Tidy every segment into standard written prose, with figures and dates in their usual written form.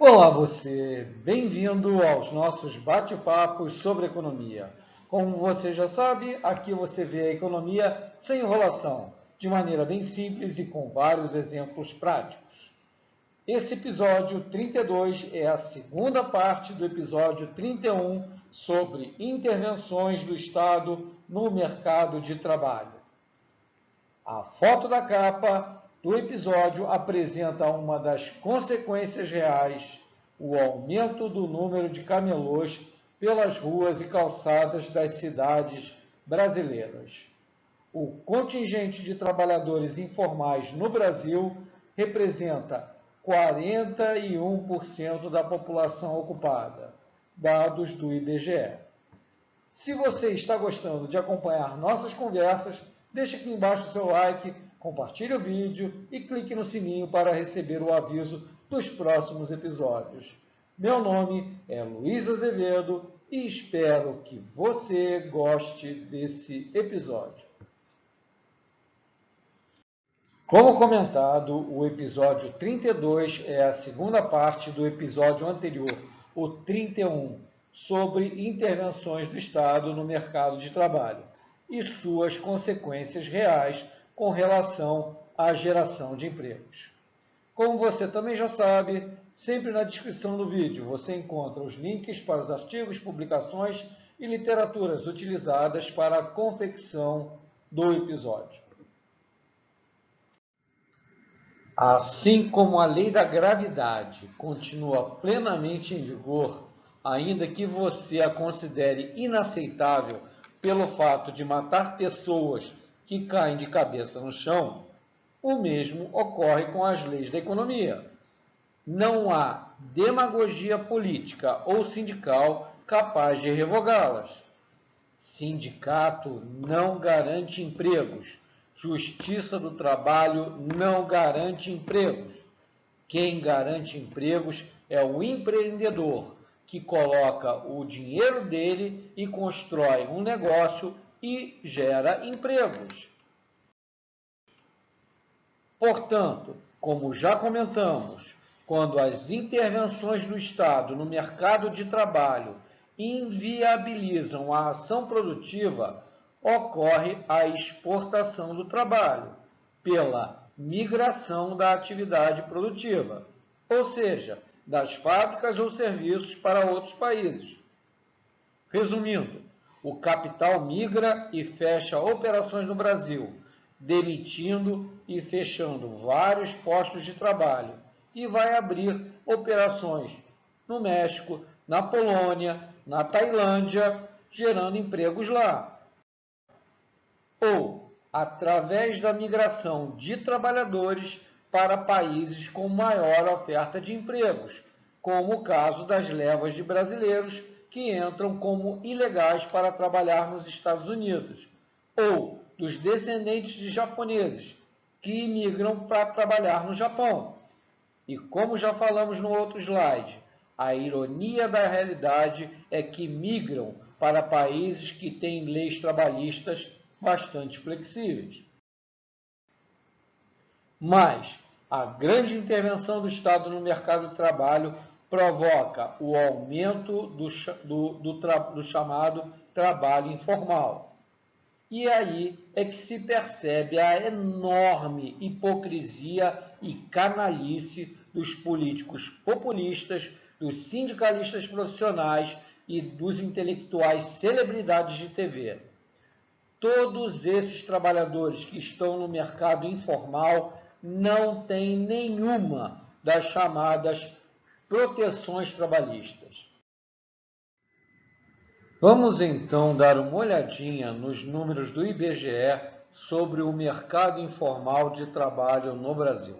Olá você, bem-vindo aos nossos bate-papos sobre economia. Como você já sabe, aqui você vê a economia sem enrolação, de maneira bem simples e com vários exemplos práticos. Esse episódio 32 é a segunda parte do episódio 31 sobre intervenções do Estado no mercado de trabalho. A foto da capa do episódio apresenta uma das consequências reais, o aumento do número de camelôs pelas ruas e calçadas das cidades brasileiras. O contingente de trabalhadores informais no Brasil representa 41% da população ocupada, dados do IBGE. Se você está gostando de acompanhar nossas conversas, deixe aqui embaixo o seu like, compartilhe o vídeo e clique no sininho para receber o aviso dos próximos episódios. Meu nome é Luiz Azevedo e espero que você goste desse episódio. Como comentado, o episódio 32 é a segunda parte do episódio anterior, o 31, sobre intervenções do Estado no mercado de trabalho e suas consequências reais com relação à geração de empregos. Como você também já sabe, sempre na descrição do vídeo você encontra os links para os artigos, publicações e literaturas utilizadas para a confecção do episódio. Assim como a lei da gravidade continua plenamente em vigor, ainda que você a considere inaceitável pelo fato de matar pessoas que caem de cabeça no chão, o mesmo ocorre com as leis da economia. Não há demagogia política ou sindical capaz de revogá-las. Sindicato não garante empregos. Justiça do trabalho não garante empregos. Quem garante empregos é o empreendedor, que coloca o dinheiro dele e constrói um negócio e gera empregos. Portanto, como já comentamos, quando as intervenções do Estado no mercado de trabalho inviabilizam a ação produtiva, ocorre a exportação do trabalho, pela migração da atividade produtiva, ou seja, das fábricas ou serviços para outros países. Resumindo, o capital migra e fecha operações no Brasil, demitindo e fechando vários postos de trabalho, e vai abrir operações no México, na Polônia, na Tailândia, gerando empregos lá. Ou através da migração de trabalhadores para países com maior oferta de empregos, como o caso das levas de brasileiros que entram como ilegais para trabalhar nos Estados Unidos, ou dos descendentes de japoneses que imigram para trabalhar no Japão. E como já falamos no outro slide, a ironia da realidade é que migram para países que têm leis trabalhistas bastante flexíveis. Mas a grande intervenção do Estado no mercado de trabalho provoca o aumento do chamado trabalho informal. E aí é que se percebe a enorme hipocrisia e canalice dos políticos populistas, dos sindicalistas profissionais e dos intelectuais celebridades de TV. Todos esses trabalhadores que estão no mercado informal não têm nenhuma das chamadas proteções trabalhistas. Vamos então dar uma olhadinha nos números do IBGE sobre o mercado informal de trabalho no Brasil.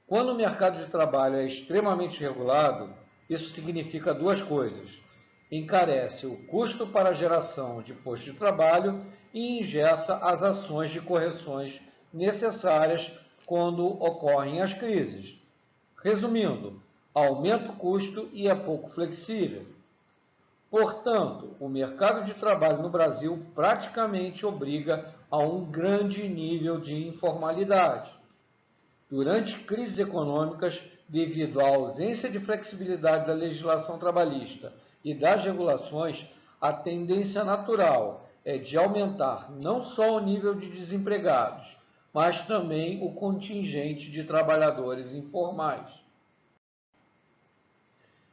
Quando o mercado de trabalho é extremamente regulado, isso significa duas coisas: encarece o custo para a geração de postos de trabalho e engessa as ações de correções necessárias quando ocorrem as crises. Resumindo, aumenta o custo e é pouco flexível. Portanto, o mercado de trabalho no Brasil praticamente obriga a um grande nível de informalidade. Durante crises econômicas, devido à ausência de flexibilidade da legislação trabalhista e das regulações, a tendência natural é de aumentar não só o nível de desempregados, mas também o contingente de trabalhadores informais.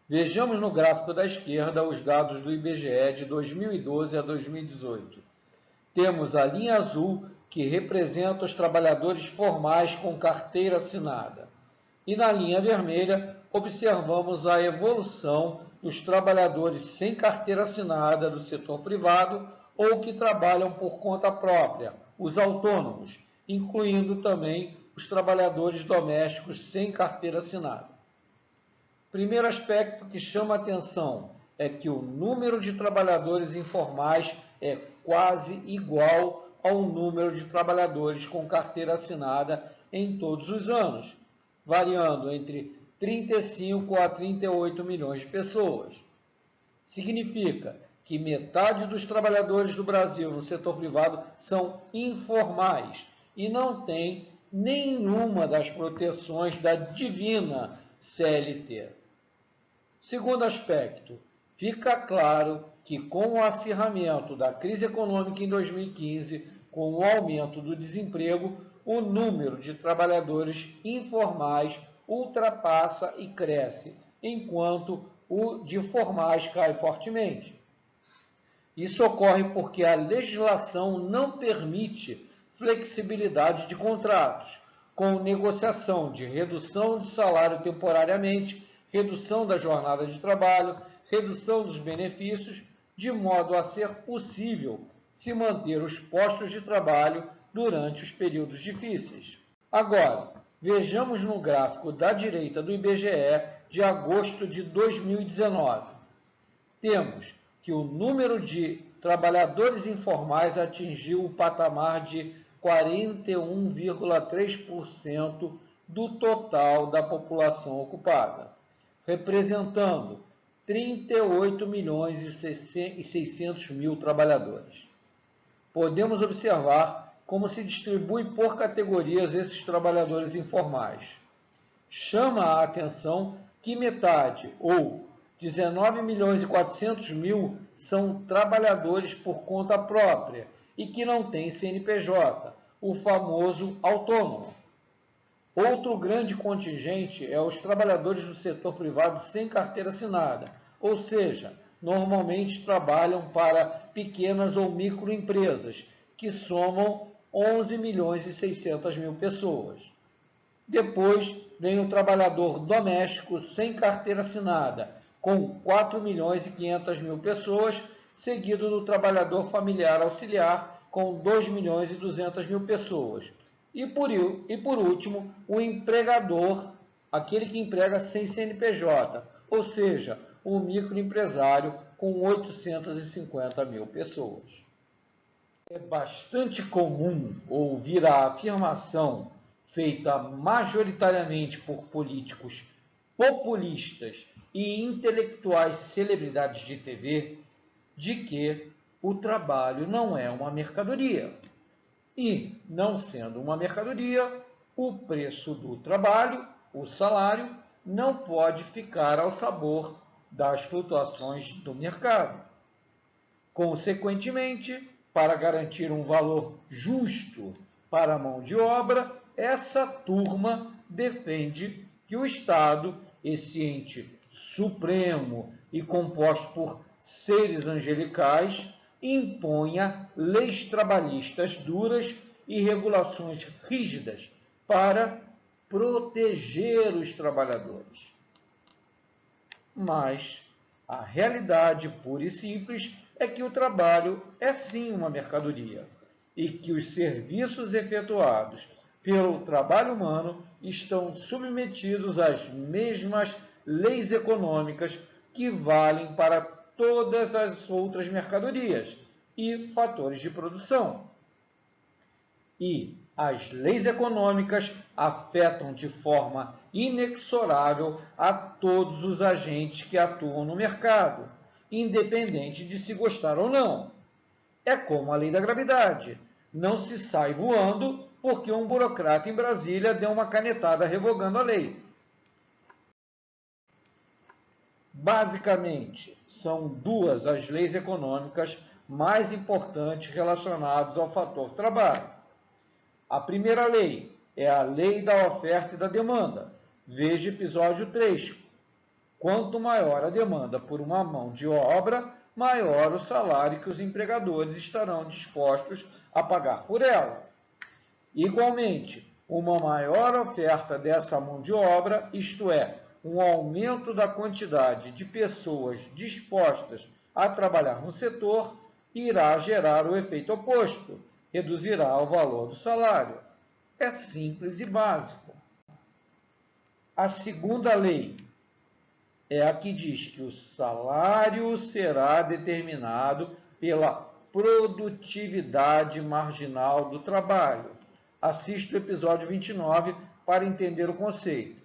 Vejamos no gráfico da esquerda os dados do IBGE de 2012 a 2018. Temos a linha azul, que representa os trabalhadores formais com carteira assinada. E na linha vermelha, observamos a evolução dos trabalhadores sem carteira assinada do setor privado ou que trabalham por conta própria, os autônomos, incluindo também os trabalhadores domésticos sem carteira assinada. Primeiro aspecto que chama a atenção é que o número de trabalhadores informais é quase igual ao número de trabalhadores com carteira assinada em todos os anos, variando entre 35 a 38 milhões de pessoas. Significa que metade dos trabalhadores do Brasil no setor privado são informais e não têm nenhuma das proteções da divina CLT. Segundo aspecto, fica claro que com o acirramento da crise econômica em 2015, com o aumento do desemprego, o número de trabalhadores informais ultrapassa e cresce, enquanto o de formais cai fortemente. Isso ocorre porque a legislação não permite flexibilidade de contratos, com negociação de redução de salário temporariamente, redução da jornada de trabalho, redução dos benefícios, de modo a ser possível se manter os postos de trabalho durante os períodos difíceis. Agora, vejamos no gráfico da direita do IBGE de agosto de 2019. Temos que o número de trabalhadores informais atingiu o patamar de 41,3% do total da população ocupada, representando 38 milhões e 600 mil trabalhadores. Podemos observar como se distribui por categorias esses trabalhadores informais. Chama a atenção que metade, ou 19 milhões e 400 mil, são trabalhadores por conta própria e que não têm CNPJ, o famoso autônomo. Outro grande contingente é os trabalhadores do setor privado sem carteira assinada, ou seja, normalmente trabalham para pequenas ou microempresas, que somam 11 milhões e 600 mil pessoas. Depois vem o trabalhador doméstico sem carteira assinada, com 4 milhões e 500 mil pessoas, seguido do trabalhador familiar auxiliar, com 2 milhões e 200 mil pessoas. E por último, o empregador, aquele que emprega sem CNPJ, ou seja, o microempresário com 850 mil pessoas. É bastante comum ouvir a afirmação feita majoritariamente por políticos populistas e intelectuais celebridades de TV de que o trabalho não é uma mercadoria. E, não sendo uma mercadoria, o preço do trabalho, o salário, não pode ficar ao sabor das flutuações do mercado. Consequentemente, para garantir um valor justo para a mão de obra, essa turma defende que o Estado, esse ente supremo e composto por seres angelicais, imponha leis trabalhistas duras e regulações rígidas para proteger os trabalhadores. Mas a realidade pura e simples é que o trabalho é sim uma mercadoria e que os serviços efetuados pelo trabalho humano estão submetidos às mesmas leis econômicas que valem para todas as outras mercadorias e fatores de produção. E as leis econômicas afetam de forma inexorável a todos os agentes que atuam no mercado, independente de se gostar ou não. É como a lei da gravidade. Não se sai voando porque um burocrata em Brasília deu uma canetada revogando a lei. Basicamente, são duas as leis econômicas mais importantes relacionadas ao fator trabalho. A primeira lei é a lei da oferta e da demanda. Veja episódio 3. Quanto maior a demanda por uma mão de obra, maior o salário que os empregadores estarão dispostos a pagar por ela. Igualmente, uma maior oferta dessa mão de obra, isto é, um aumento da quantidade de pessoas dispostas a trabalhar no setor, irá gerar o efeito oposto, reduzirá o valor do salário. É simples e básico. A segunda lei é a que diz que o salário será determinado pela produtividade marginal do trabalho. Assista o episódio 29 para entender o conceito,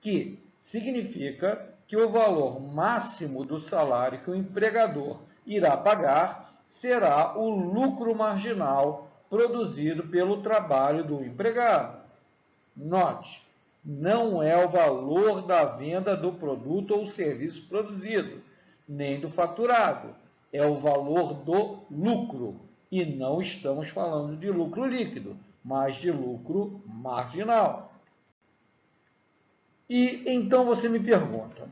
que significa que o valor máximo do salário que o empregador irá pagar será o lucro marginal produzido pelo trabalho do empregado. Note, não é o valor da venda do produto ou serviço produzido, nem do faturado. É o valor do lucro. E não estamos falando de lucro líquido, mas de lucro marginal. E então você me pergunta,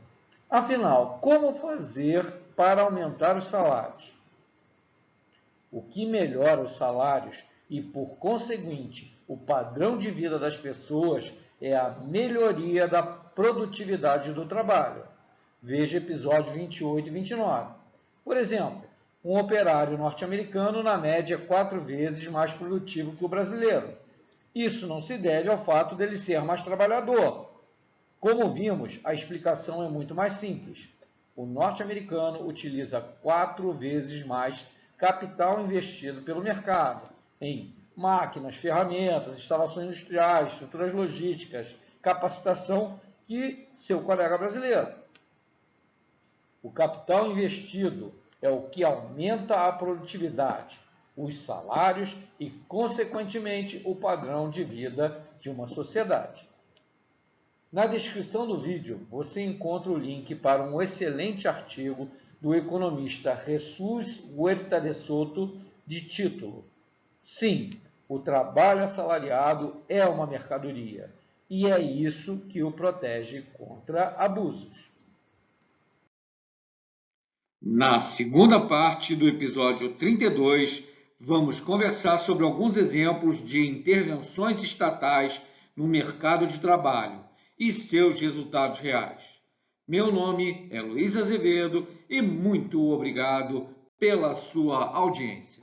afinal, como fazer para aumentar os salários? O que melhora os salários e, por conseguinte, o padrão de vida das pessoas é a melhoria da produtividade do trabalho. Veja episódio 28 e 29. Por exemplo, um operário norte-americano, na média, 4 vezes mais produtivo que o brasileiro. Isso não se deve ao fato dele ser mais trabalhador. Como vimos, a explicação é muito mais simples. O norte-americano utiliza 4 vezes mais capital investido pelo mercado em máquinas, ferramentas, instalações industriais, estruturas logísticas, capacitação que seu colega brasileiro. O capital investido é o que aumenta a produtividade, os salários e, consequentemente, o padrão de vida de uma sociedade. Na descrição do vídeo, você encontra o link para um excelente artigo do economista Jesús Huerta de Soto, de título: Sim, o trabalho assalariado é uma mercadoria, e é isso que o protege contra abusos. Na segunda parte do episódio 32, vamos conversar sobre alguns exemplos de intervenções estatais no mercado de trabalho e seus resultados reais. Meu nome é Luiz Azevedo e muito obrigado pela sua audiência.